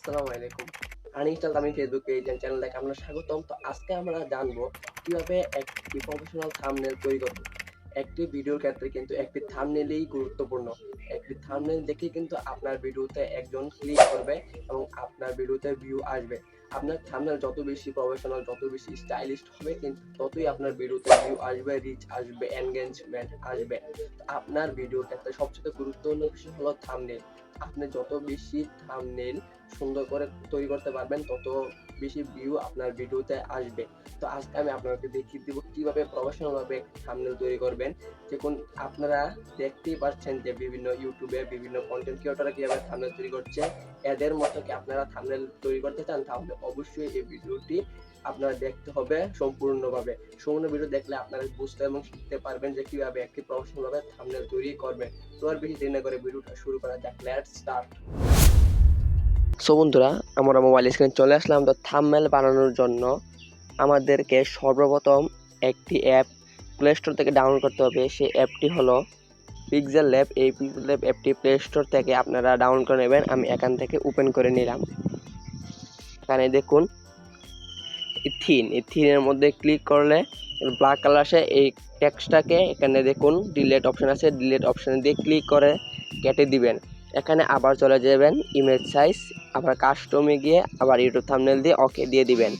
আসসালামু আলাইকুম। আনইনস্টল আমি ফেসবুক পেজ এন্ড চ্যানেলটাকে আপনার স্বাগতম। তো আজকে আমরা জানবো কিভাবে একটি প্রফেশনাল থাম্বনেল তৈরি করব। একটি ভিডিওর ক্ষেত্রে কিন্তু একটি থাম্বনেলই গুরুত্বপূর্ণ। একটি থাম্বনেল দেখেই কিন্তু আপনার ভিডিওতে একজন ক্লিক করবে এবং আপনার ভিডিওতে ভিউ আসবে। আপনার থাম্বনেল যত বেশি প্রফেশনাল, যত বেশি স্টাইলিশ হবে কিন্তু ততই আপনার ভিডিওতে ভিউ আসবে, রিচ আসবে, এনগেজমেন্ট আসবে। আপনার ভিডিওর ক্ষেত্রে সবচেয়ে গুরুত্বপূর্ণ বিষয় হলো থাম্বনেল। আপনি যত বেশি থাম্বনেল সুন্দর করে তৈরি করতে পারবেন তত বেশি ভিউ আপনার ভিডিওতে আসবে। তো আজকে আমি আপনাদেরকে দেখিয়ে দিব কিভাবে প্রফেশনাল ভাবে থাম্বনেল তৈরি করবেন। দেখুন আপনারা দেখতেই পাচ্ছেন যে বিভিন্ন ইউটিউবে বিভিন্ন কন্টেন্ট ক্রিয়েটররা কিভাবে থাম্বনেল তৈরি করছে। এদের মতো কি আপনারা থাম্বনেল তৈরি করতে চান তাহলে অবশ্যই এই ভিডিওটি আপনারা দেখতে হবে সম্পূর্ণভাবে। সম্পূর্ণ ভিডিও দেখলে আপনারা বুঝতে এবং শিখতে পারবেন যে কিভাবে একটি প্রফেশনাল ভাবে থাম্বনেল তৈরি করবেন। তো আর বেশি দেরি না করে ভিডিওটা শুরু করা যাক। Let's start. সো বন্ধুরা, আমরা মোবাইল স্ক্রিনে চলে আসলাম। তো থাম্বনেল বানানোর জন্য আমাদেরকে সর্বপ্রথম একটি অ্যাপ প্লে স্টোর থেকে ডাউনলোড করতে হবে। সেই অ্যাপটি হলো পিক্সেল ল্যাব। এই পিক্সেল ল্যাব অ্যাপটি প্লে স্টোর থেকে আপনারা ডাউনলোড করে নেবেন। আমি এখান থেকে ওপেন করে নিলাম। এখানে দেখুন এই থিনের মধ্যে ক্লিক করলে ব্ল্যাক কালার আসে। এই টেক্সটটাকে এখানে দেখুন ডিলিট অপশন আছে, ডিলিট অপশন দিয়ে ক্লিক করে কেটে দিবেন। এখানে আবার চলে যাবেন ইমেজ সাইজ, আবার কাস্টমে গিয়ে আবার ইউটিউব থাম্বনেল দিয়ে ওকে দিয়ে দিবেন।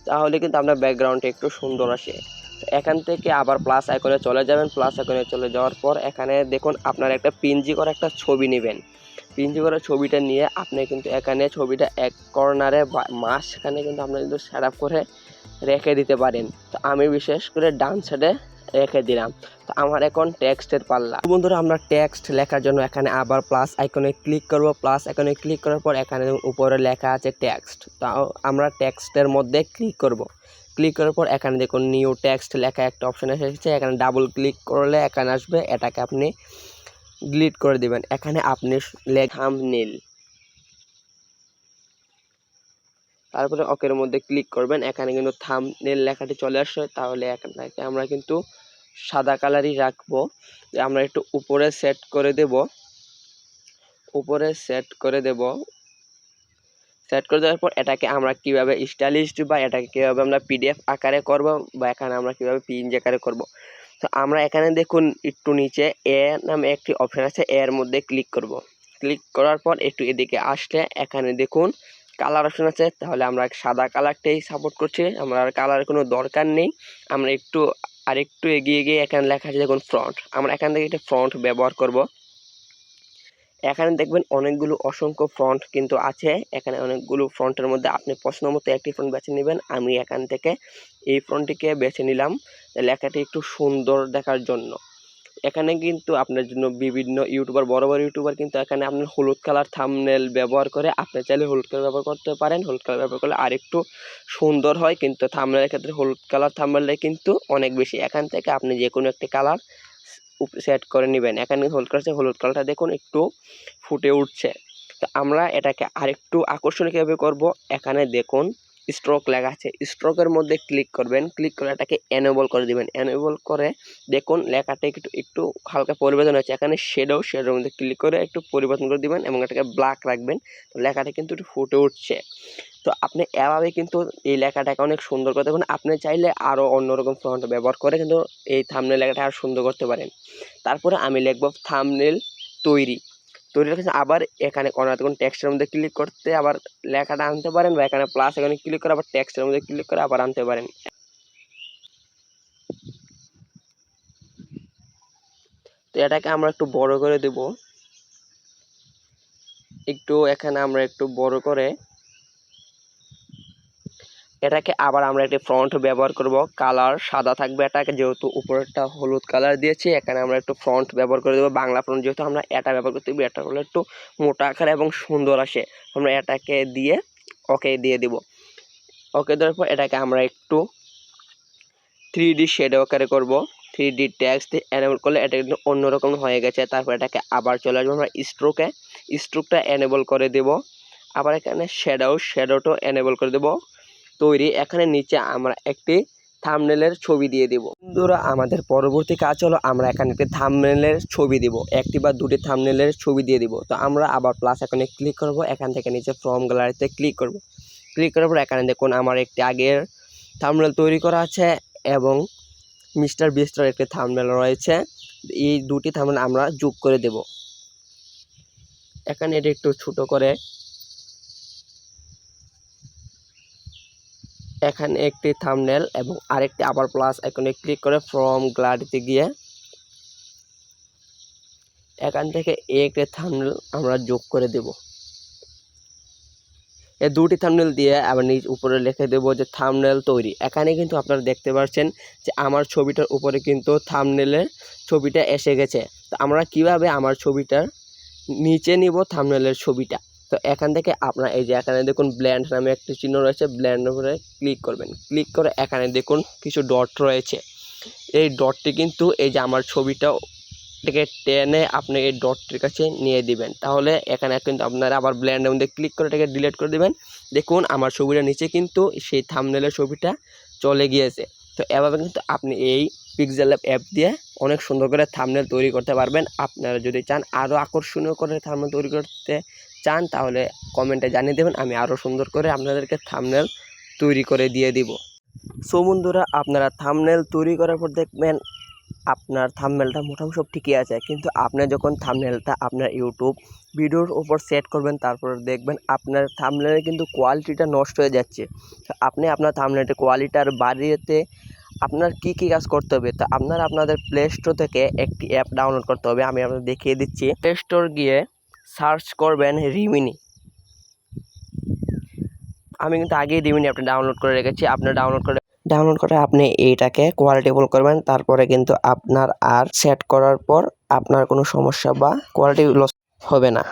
তাহলে কিন্তু আপনার ব্যাকগ্রাউন্ডটা একটু সুন্দর আসে। তো এখান থেকে আবার প্লাস আইকনে চলে যাবেন। প্লাস আইকনে চলে যাওয়ার পর এখানে দেখুন আপনার একটা পিএনজি করে একটা ছবি নেবেন। পিএনজি করে ছবিটা নিয়ে আপনি কিন্তু এখানে ছবিটা এক কর্নারে বা মাঝখানে কিন্তু আপনি কিন্তু সেট আপ করে রেখে দিতে পারেন। তো আমি বিশেষ করে ডান সাইডে রেখে দিলাম। তো আমার এখন টেক্সটের পাল্লা। বন্ধুরা, আমরা টেক্সট লেখার জন্য এখানে আবার প্লাস আইকনে ক্লিক করব। প্লাস আইকনে ক্লিক করার পর এখানে উপরে লেখা আছে টেক্সট। তাও আমরা টেক্সটের মধ্যে ক্লিক করব। ক্লিক করার পর এখানে দেখুন নিউ টেক্সট লেখা একটা অপশন এসেছে। এখানে ডাবল ক্লিক করলে এখানে আসবে, এটাকে আপনি ডিলিট করে দিবেন। এখানে আপনি থাম্বনেল, তারপরে ওকের মধ্যে ক্লিক করবেন। এখানে কিন্তু থাম্বনেল লেখাটি চলে আসছে। তাহলে এখানটাকে আমরা কিন্তু সাদা কালারই রাখবো। আমরা একটু উপরে সেট করে দেব। সেট করে দেওয়ার পর এটাকে আমরা কিভাবে স্টাইলিশ বা এটাকে কিভাবে আমরা পিডিএফ আকারে করব বা এখানে আমরা কিভাবে পিএনজি আকারে করব। তো আমরা এখানে দেখুন একটু নিচে এ নামে একটি অপশন আছে, এর মধ্যে ক্লিক করব। ক্লিক করার পর একটু এদিকে আসলে এখানে দেখুন কালার অপশন আছে। তাহলে আমরা সাদা কালারটাই সাপোর্ট করছি, আমরা আর কালারের কোনো দরকার নেই। আমরা আরেকটু এগিয়ে গিয়ে এখানে লেখা আছে দেখুন ফ্রন্ট। আমরা এখান থেকে একটা ফ্রন্ট ব্যবহার করব। এখানে দেখবেন অনেকগুলো অসংখ্য ফ্রন্ট কিন্তু আছে। এখানে অনেকগুলো ফ্রন্টের মধ্যে আপনি পছন্দ মতো একটি ফ্রন্ট বেছে নেবেন। আমি এখান থেকে এই ফ্রন্টটিকে বেছে নিলাম লেখাটি একটু সুন্দর দেখার জন্য। এখানে কিন্তু আপনার জন্য বিভিন্ন ইউটিউবার, বড় ইউটিউবার কিন্তু এখানে আপনার হলুদ কালার থাম্বনেল ব্যবহার করে। আপনি চাইলে হলুদ কালার ব্যবহার করতে পারেন। হলুদ কালার ব্যবহার করলে আরেকটু সুন্দর হয়, কিন্তু থাম্বনেলের ক্ষেত্রে হলুদ কালার থাম্বনেলটা কিন্তু অনেক বেশি। এখান থেকে আপনি যে কোনো একটি কালার সেট করে নেবেন। এখানে হলুদ কালারটা দেখুন একটু ফুটে উঠছে। তো আমরা এটাকে আরেকটু আকর্ষণীয় কীভাবে করব, এখানে দেখুন স্ট্রোক লেখা আছে। স্ট্রোকের মধ্যে ক্লিক করবেন। ক্লিক করে এটাকে এনেবল করে দিবেন। এনেবল করে দেখুন লেখাটা একটু হালকা পরিবর্তন হচ্ছে। এখানে শেডোর মধ্যে ক্লিক করে একটু পরিবর্তন করে দিবেন এবং এটাকে ব্ল্যাক রাখবেন। তো লেখাটা কিন্তু একটু ফুটে উঠছে। তো আপনি এভাবে কিন্তু এই লেখাটাকে অনেক সুন্দর করতে পারেন। আপনি চাইলে আরও অন্যরকম ফন্ট ব্যবহার করে কিন্তু এই থাম্বনেল লেখাটা আরও সুন্দর করতে পারেন। তারপরে আমি লিখব থাম্বনেল তৈরি। কাছে আবার এখানে কর্নার দেখুন টেক্সটের মধ্যে ক্লিক করতে আবার লেখাটা আনতে পারেন, বা এখানে প্লাস এখানে ক্লিক করে আবার টেক্সটের মধ্যে ক্লিক করে আবার আনতে পারেন। তো এটাকে আমরা একটু বড় করে দেব। এখানে আমরা একটু বড় করে এটাকে আবার আমরা একটি ফ্রন্ট ব্যবহার করব। কালার সাদা থাকবে, এটাকে যেহেতু উপরেরটা হলুদ কালার দিয়েছি এখানে আমরা একটু ফ্রন্ট ব্যবহার করে দেবো। বাংলা ফ্রন্ট যেহেতু আমরা এটা ব্যবহার করতে হবে, এটা হলো একটু মোটা আকারে এবং সুন্দর আসে। আমরা এটাকে দিয়ে ওকে দিয়ে দিব। ওকে দেওয়ার পর এটাকে আমরা একটু 3D শেডো আকারে করব। 3D টেক্সট দিয়ে এনেবল করলে এটা কিন্তু অন্যরকম হয়ে গেছে। তারপর এটাকে আবার চলে আসবো আমরা স্ট্রোকটা এনেবল করে দেব। আবার এখানে শ্যাডোটা এনেবল করে দেব। তৈরি। এখানে নিচে আমরা একটি থাম্বনেলের ছবি দিয়ে দিব। বন্ধুরা আমাদের পরবর্তী কাজ হলো আমরা এখানে একটি থাম্বনেলের ছবি দিব, একটি বা দুটি থাম্বনেলের ছবি দিয়ে দিব। তো আমরা আবার প্লাস আইকনে ক্লিক করব, এখান থেকে নিচে ফ্রম গ্যালারিতে ক্লিক করব। ক্লিক করার পর এখানে দেখুন আমার একটি আগের থাম্বনেল তৈরি করা আছে এবং মিস্টার বিস্টের একটি থাম্বনেল রয়েছে। এই দুটি থাম্বনেল আমরা যোগ করে দেব। এখানে এটা একটু ছোট করে এখানে একটি থাম্বনেল এবং আরেকটি আবার প্লাস আইকনে ক্লিক করে ফ্রম গ্যালারিতে গিয়ে এখান থেকে একটি থাম্বনেল আমরা যোগ করে দেব। এই দুটি থাম্বনেল দিয়ে আবার নিচ উপরে লিখে দেব যে থাম্বনেল তৈরি। এখানে কিন্তু আপনারা দেখতে পাচ্ছেন যে আমার ছবিটার উপরে কিন্তু থাম্বনেলের ছবিটা এসে গেছে। তো আমরা কিভাবে আমার ছবিটার নিচে নিব থাম্বনেলের ছবিটা। তো এখান থেকে আপনারা এই যে এখানে দেখুন ব্লেন্ড নামে একটি চিহ্ন রয়েছে, ব্লেন্ডের উপরে ক্লিক করবেন। ক্লিক করে এখানে দেখুন কিছু ডট রয়েছে। এই ডটটি কিন্তু এই যে আমার ছবিটা থেকে টেনে আপনি এই ডটটির কাছে নিয়ে দিবেন। তাহলে এখানে কিন্তু আপনারা আবার ব্লেন্ডের মধ্যে ক্লিক করে এটাকে ডিলিট করে দিবেন। দেখুন আমার ছবিটা নিচে কিন্তু সেই থাম্বনেলের ছবিটা চলে গিয়েছে। তো এভাবে কিন্তু আপনি এই পিক্সেল ল্যাব অ্যাপ দিয়ে অনেক সুন্দর করে থাম্বনেল তৈরি করতে পারবেন। আপনারা যদি চান আরও আকর্ষণীয় করে থাম্বনেল তৈরি করতে চান তাহলে কমেন্টে জানিয়ে দেবেন, আমি আরও সুন্দর করে আপনাদেরকে থাম্বনেল তৈরি করে দিয়ে দিব। সো বন্ধুরা আপনারা থাম্বনেল তৈরি করার পর দেখবেন আপনার থাম্বনেলটা মোটামুটি সব ঠিকই আছে, কিন্তু আপনি যখন থাম্বনেলটা আপনার ইউটিউব ভিডিওর উপর সেট করবেন তারপর দেখবেন আপনার থাম্বনেলের কিন্তু কোয়ালিটিটা নষ্ট হয়ে যাচ্ছে। তো আপনি আপনার থাম্বনেলের কোয়ালিটির বাড়িতে আপনার কি কাজ করতে হবে, তা আপনারা আপনাদের প্লে স্টোর থেকে একটি অ্যাপ ডাউনলোড করতে হবে। আমি আপনাদের দেখিয়ে দিচ্ছি। প্লে স্টোর গিয়ে সার্চ করবেন রিমিনি। আমি কিন্তু আগেই রিমিনি অ্যাপটা ডাউনলোড করে রেখেছি। আপনার ডাউনলোড করে আপনি এইটাকে কোয়ালিটেবল করবেন। তারপরে কিন্তু আপনার আর সেট করার পর আপনার কোনো সমস্যা বা কোয়ালিটি লস হবে না।